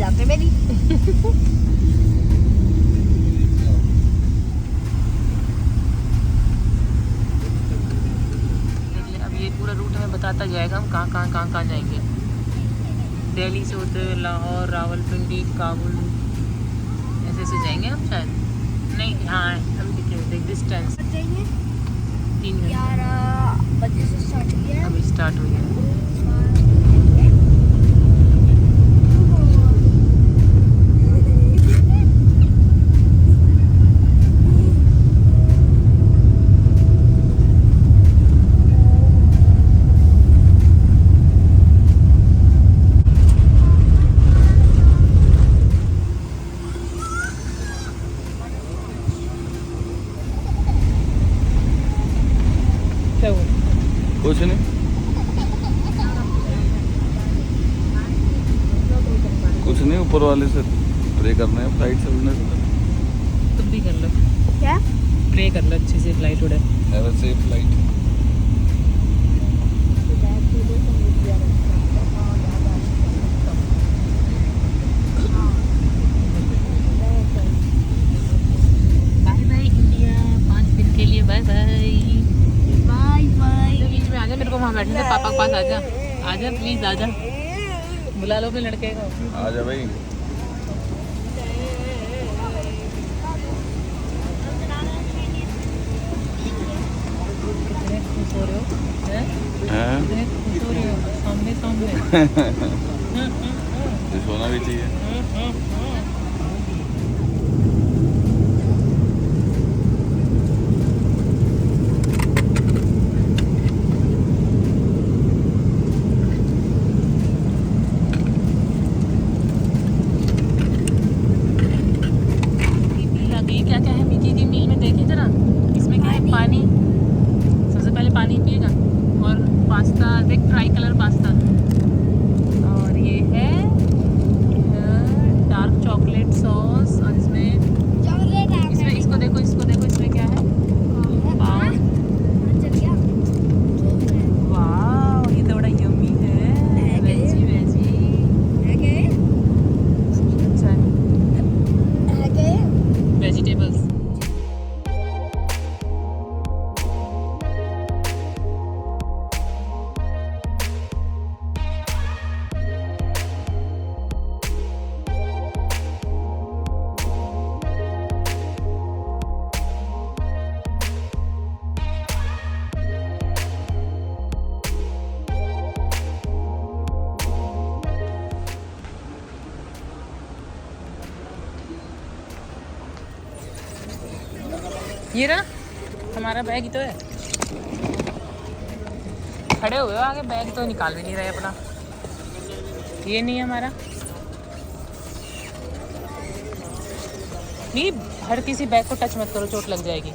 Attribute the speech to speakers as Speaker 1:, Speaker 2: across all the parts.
Speaker 1: जाते मेरी।
Speaker 2: अब ये पूरा रूट हमें बताता जाएगा हम कहाँ जाएंगे। दिल्ली से होते हुए लाहौर, रावलपिंडी, काबुल, ऐसे ऐसे जाएंगे हम शायद। नहीं, हाँ हम देख डिस्टेंस 3 घंटे
Speaker 1: 11 बजे से स्टार्ट किया है।
Speaker 2: अभी स्टार्ट हुई है।
Speaker 3: कुछ नहीं, कुछ नहीं, ऊपर वाले से प्रे करना है फ्लाइट से उड़ने से।
Speaker 2: तुम भी कर लो,
Speaker 1: क्या
Speaker 2: प्रे कर लो अच्छे से फ्लाइट उड़े।
Speaker 3: Have a safe flight.
Speaker 2: Bye bye India, 5 दिन के लिए बाय बाय।
Speaker 1: Bye bye.
Speaker 2: बीच में आजा, मेरे को वहाँ बैठने दे, पापा के पास आजा, आजा प्लीज आजा, बुला लो अपने लड़के को।
Speaker 3: आ जा भाई।
Speaker 2: कितने खुश हो रहे हो, हैं?
Speaker 3: हैं?
Speaker 2: कितने खुश हो रहे हो, सामने सामने।
Speaker 3: ये सोना भी चाहिए।
Speaker 2: क्या क्या है मीठी दी मील में, देखिए जरा इसमें क्या है। पानी, सबसे पहले पानी पिएगा और पास्ता देख, ट्राई कलर पास्ता। और ये है डार्क चॉकलेट सॉस, और इसमें इसको देखो, इसमें क्या है। वाह, ये तो बड़ा यम्मी है, वेजी वेजी। अच्छा है, वेजिटेबल्स। ये रहा हमारा बैग ही तो है। खड़े हुए हो आगे, बैग तो निकाल भी नहीं रहे अपना। ये नहीं है हमारा। नहीं, हर किसी बैग को टच मत करो, चोट लग जाएगी।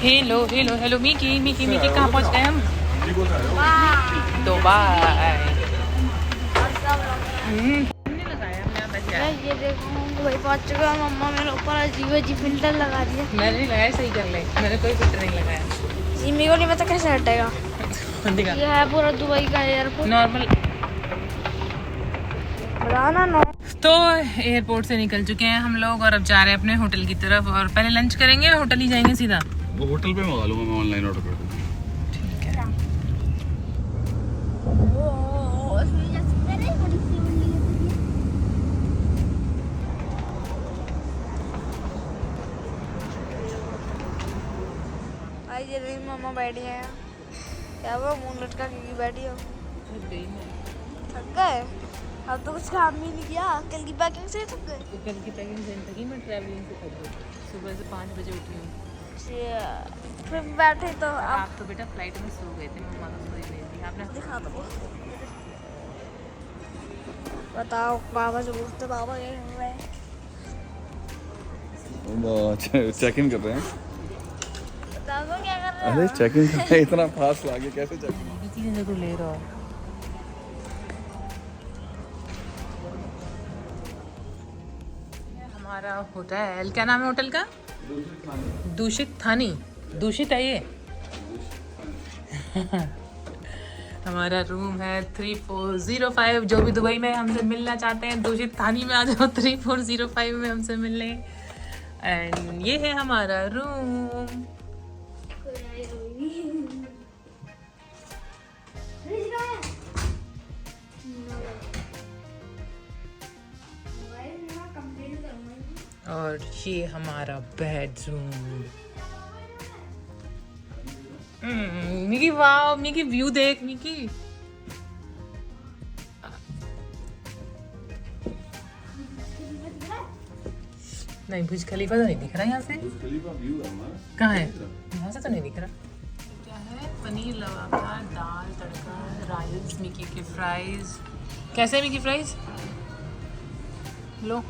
Speaker 2: Hello hello hello Mickey Mickey Mickey, कहाँ पहुँच गए हम? दुबई।
Speaker 1: ये देखो भाई पहुंच चुका। मम्मा मेरे ऊपर अजीब अजीब फिल्टर लगा दिया।
Speaker 2: मैंने नहीं लगाया, सही कर ले, मैंने कोई फिल्टर नहीं लगाया।
Speaker 1: सिमी को नहीं पता कैसे हटेगा।
Speaker 2: दिखा
Speaker 1: ये है पूरा दुबई का एयरपोर्ट।
Speaker 2: नॉर्मल।
Speaker 1: बनाना नो।
Speaker 2: तो एयरपोर्ट से निकल चुके हैं हम लोग और अब जा रहे हैं अपने होटल की तरफ। और पहले लंच करेंगे, होटल ही जाएंगे सीधा।
Speaker 3: वो होटल पे मंगा लूंगा मैं, ऑनलाइन ऑर्डर कर दूंगा।
Speaker 2: ठीक है।
Speaker 1: ये नहीं मम्मा बैठी है। क्या वो मुंह लटका के बैठी हो? थक गए? अब तो कुछ काम ही नहीं किया। कल की पैकिंग से थक गए।
Speaker 2: कल की पैकिंग से थकी, मैं ट्रैवलिंग से थक गई। सुबह से 5 बजे उठी हूँ।
Speaker 1: फिर बैठे तो
Speaker 2: आप तो बेटा फ्लाइट में सो गए थे, मम्मा तो सोई नहीं थी। आपने
Speaker 1: दिखा दो। बताओ, बाबा से पूछते, बाबा क्या कर रहे हैं?
Speaker 3: चेक इन कर रहे हैं।
Speaker 1: बताओ तो क्या कर रहे
Speaker 3: अरे
Speaker 1: हो?
Speaker 3: चेक इन कर रहे हैं, इतना फास्ट लाके कैसे चेक इन?
Speaker 2: ये चीज़ें जो तू ले रहा हो। हमारा होटल, क्या नाम है होटल का? दूषित थानी। दूषित है ये। हमारा रूम है 3405। जो भी दुबई में हमसे मिलना चाहते हैं दूषित थानी में आ जाओ 3405 में हमसे मिलने। एंड ये है हमारा रूम। और ये हमारा बेडरूम। मिकी वाह, मिकी व्यू देख मिकी। नहीं बुर्ज खलीफा तो नहीं दिख रहा यहाँ से। कहाँ है? यहाँ से तो नहीं दिख रहा। क्या है? पनीर लवाका, दाल तड़का, राइस, मिकी के फ्राइज। कैसे है मिकी फ्राइज? लो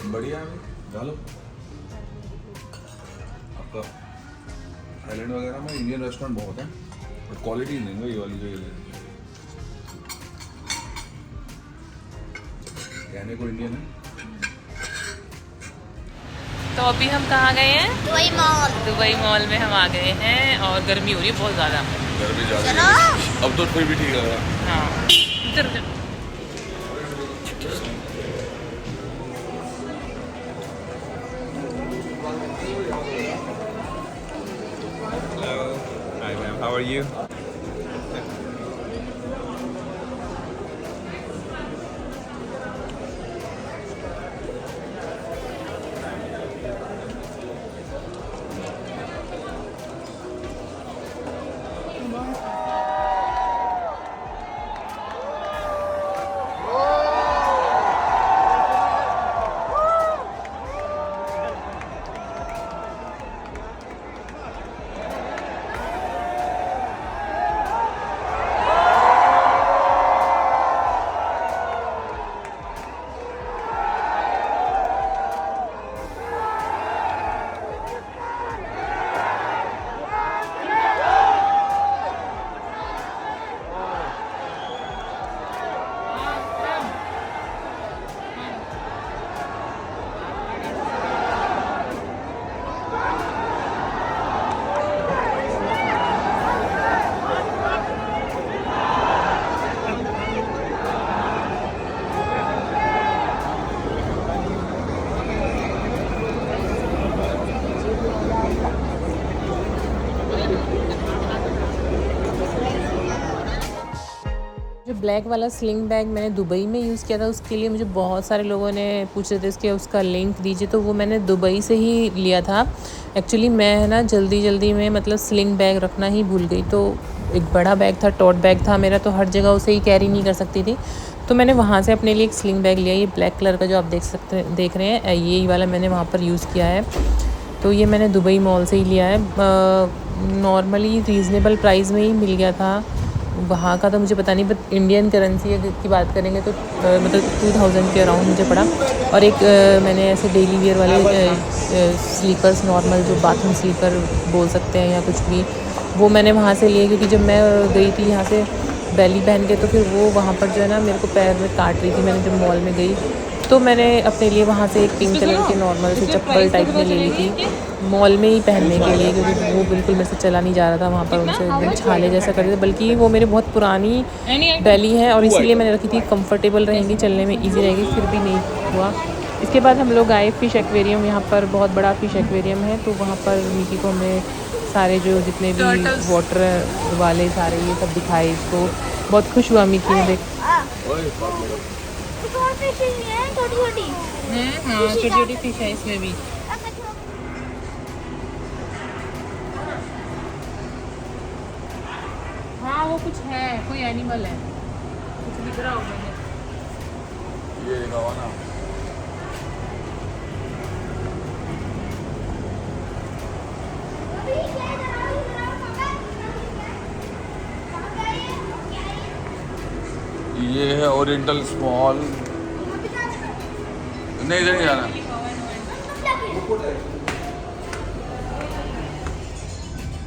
Speaker 3: बढ़िया है, डालो। आपका थाईलैंड वगैरह में इंडियन रेस्टोरेंट बहुत है, बट क्वालिटी नहीं है ये वाली जो ये कहने को इंडियन है।
Speaker 2: तो अभी हम कहाँ गए हैं?
Speaker 1: Dubai mall.
Speaker 2: दुबई मॉल में हम आ गए हैं और गर्मी हो रही है बहुत ज़्यादा।
Speaker 3: गर्मी ज़्यादा है, अब तो कोई भी ठीक है।
Speaker 2: हाँ इधर उधर।
Speaker 4: Hi ma'am, how are you?
Speaker 2: जो ब्लैक वाला स्लिंग बैग मैंने दुबई में यूज़ किया था उसके लिए मुझे बहुत सारे लोगों ने पूछ रहे थे इसके उसका लिंक दीजिए, तो वो मैंने दुबई से ही लिया था। एक्चुअली मैं ना जल्दी में मतलब स्लिंग बैग रखना ही भूल गई, तो एक बड़ा बैग था, टोट बैग था मेरा, तो हर जगह उसे ही कैरी नहीं कर सकती थी, तो मैंने वहाँ से अपने लिए एक स्लिंग बैग लिया। ये ब्लैक कलर का जो आप देख रहे हैं ये वाला मैंने वहाँ पर यूज़ किया है। तो ये मैंने दुबई मॉल से ही लिया है। नॉर्मली रीज़नेबल प्राइस में ही मिल गया था। वहाँ का तो मुझे पता नहीं, बट इंडियन करेंसी की बात करेंगे तो मतलब 2000 के अराउंड मुझे पड़ा। और एक मैंने ऐसे डेली वेयर वाले स्लीपर्स, नॉर्मल जो बाथरूम स्लीपर बोल सकते हैं या कुछ भी, वो मैंने वहाँ से लिए, क्योंकि जब मैं गई थी यहाँ से बैली पहन के, तो फिर वो वहाँ पर जो है ना मेरे को पैर में काट रही थी। मैंने जब मॉल में गई तो मैंने अपने लिए वहाँ से एक पिंक कलर के नॉर्मल से चप्पल टाइप में ले ली थी मॉल में ही पहनने के लिए, क्योंकि वो बिल्कुल मेरे से चला नहीं जा रहा था वहाँ पर। उनसे एकदम छाले जैसा कर रहे थे, बल्कि वो मेरे बहुत पुरानी बैली है और इसीलिए मैंने रखी थी, कंफर्टेबल रहेंगी, चलने में ईजी रहेगी, फिर भी नहीं हुआ। इसके बाद हम लोग आए फ़िश एक्वेरियम। यहाँ पर बहुत बड़ा फ़िश एक्वेरियम है, तो वहाँ पर मिकी को हमने सारे जो जितने भी वाटर वाले सारे ये सब दिखाए इसको। बहुत खुश हुआ मिकी ने देख। छोटी छोटी फिश है इसमें भी। हाँ वो कुछ है, कोई एनिमल है, कुछ दिख रहा होगा
Speaker 3: ये गवाना। ये है ओरिएंटल स्मॉल। नहीं इधर नहीं जाना।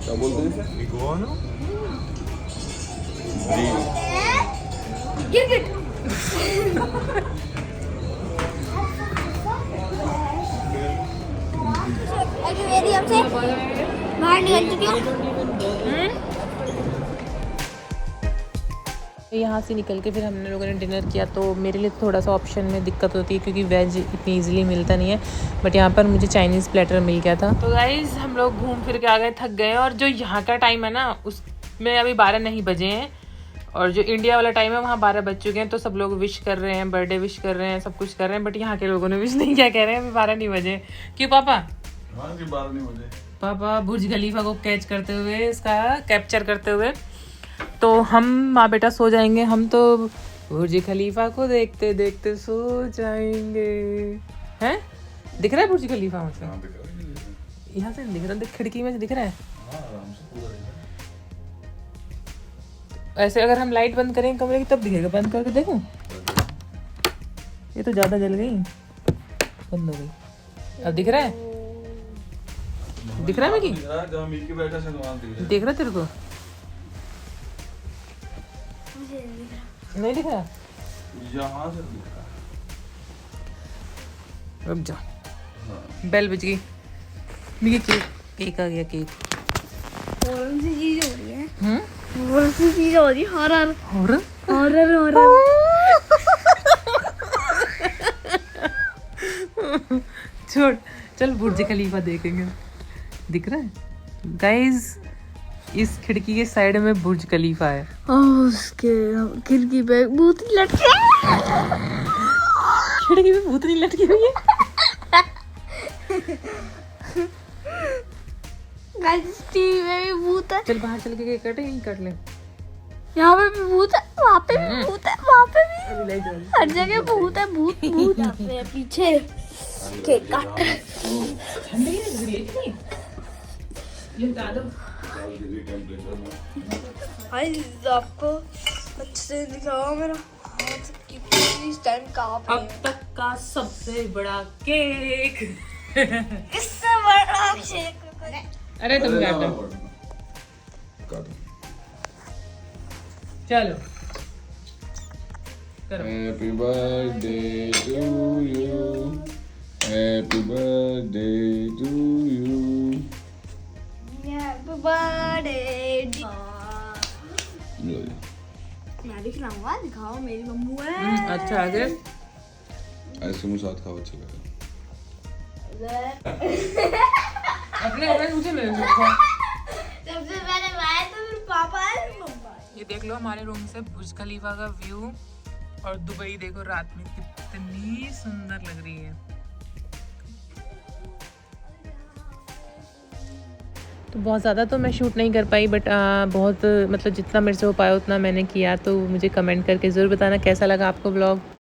Speaker 3: क्या बोलते हैं?
Speaker 4: Iguana?
Speaker 1: एक्वेरियम से बाहर निकल चुकी हूँ।
Speaker 2: यहाँ से निकल के फिर हमने लोगों ने डिनर किया, तो मेरे लिए थोड़ा सा ऑप्शन में दिक्कत होती है क्योंकि वेज इतनी ईजिली मिलता नहीं है, बट यहाँ पर मुझे चाइनीज़ प्लेटर मिल गया था। तो गाइज़ हम लोग घूम फिर के आ गए, थक गए। और जो यहाँ का टाइम है ना उसमें अभी 12 नहीं बजे हैं, और जो इंडिया वाला टाइम है वहाँ 12 बज चुके हैं। तो सब लोग विश कर रहे हैं, बर्थडे विश कर रहे हैं, सब कुछ कर रहे हैं, बट यहाँ के लोगों ने विश नहीं किया, कह रहे हैं अभी 12 नहीं बजे। क्यों पापा?
Speaker 3: हाँ जी, 12 नहीं बजे।
Speaker 2: पापा बुर्ज खलीफा को कैच करते हुए, इसका कैप्चर करते हुए, तो हम माँ बेटा सो जाएंगे। हम तो बुर्ज खलीफा को देखते देखते सो जाएंगे। हैं? दिख रहा है बुर्ज खलीफा मुझे?
Speaker 3: हाँ, दिख रहा है।
Speaker 2: यहाँ से दिख रहा है, खिड़की में से दिख रहा है।
Speaker 3: हाँ, आराम से पूरा दिख रहा है।
Speaker 2: ऐसे अगर हम लाइट बंद करेंगे कमरे की तब दिखेगा। बंद करके देखूं? ये तो ज़्यादा जल गई, बंद हो गई। अब दिख रहा है? दिख रहा है मिकी?
Speaker 3: दिख रहा है, जहाँ मिकी बैठा है वहाँ दिख रहा है।
Speaker 2: देख रहा तेरे को? नहीं दिख रहा?
Speaker 3: यहाँ से दिख रहा है।
Speaker 2: रुक जा,
Speaker 3: हाँ।
Speaker 2: बेल बज गई। मिकी केक आ गया, केक।
Speaker 1: कौन सी चीज हो रही है? कौन सी चीज हो रही है? Horror
Speaker 2: horror
Speaker 1: horror horror.
Speaker 2: छोड़, चल बुर्ज खलीफा देखेंगे। दिख रहा है गाइस? इस खिड़की के साइड में बुर्ज खलीफा है।
Speaker 1: उसके खिड़की पे भूत लटके।
Speaker 2: खिड़की पे भूतनी लटकी हुई है।
Speaker 1: गाइस टीवी में भी भूत है।
Speaker 2: चल बाहर चल के केक काटे, यहीं काट ले।
Speaker 1: यहाँ पे भी भूत है, वहाँ पे भी भूत है, वहाँ पे भी, हर जगह भूत है। भूत भूत यहाँ पे पीछे केक काट।
Speaker 2: ठंडी लग रही है कितनी? ये हटा दो।
Speaker 1: भाई आपको अच्छे से दिखाओ मेरा हाथ की पूरी स्टैंड कहाँ पे
Speaker 2: अब तक का सबसे बड़ा केक।
Speaker 1: इससे बड़ा शेक।
Speaker 2: अरे तुम काटो,
Speaker 3: काटो।
Speaker 2: चलो करो।
Speaker 3: Happy birthday to you. Happy birthday to you.
Speaker 1: Happy birthday.
Speaker 3: लो जी।
Speaker 1: मैं भी खिलाऊंगा, दिखाओ मेरी मम्मू है।
Speaker 2: अच्छा आगे
Speaker 3: आइसक्रीम के साथ खाओ, अच्छा लगेगा।
Speaker 2: अपने अपने मुझे ले लो।
Speaker 1: सबसे पहले मैं तो फिर पापा है फिर मम्मा है।
Speaker 2: ये देख लो हमारे रूम से बुर्ज खलीफा का व्यू, और दुबई देखो रात में कितनी सुंदर लग रही है। तो बहुत ज़्यादा तो मैं शूट नहीं कर पाई, बट बहुत मतलब जितना मेरे से हो पाया उतना मैंने किया। तो मुझे कमेंट करके ज़रूर बताना कैसा लगा आपको ब्लॉग।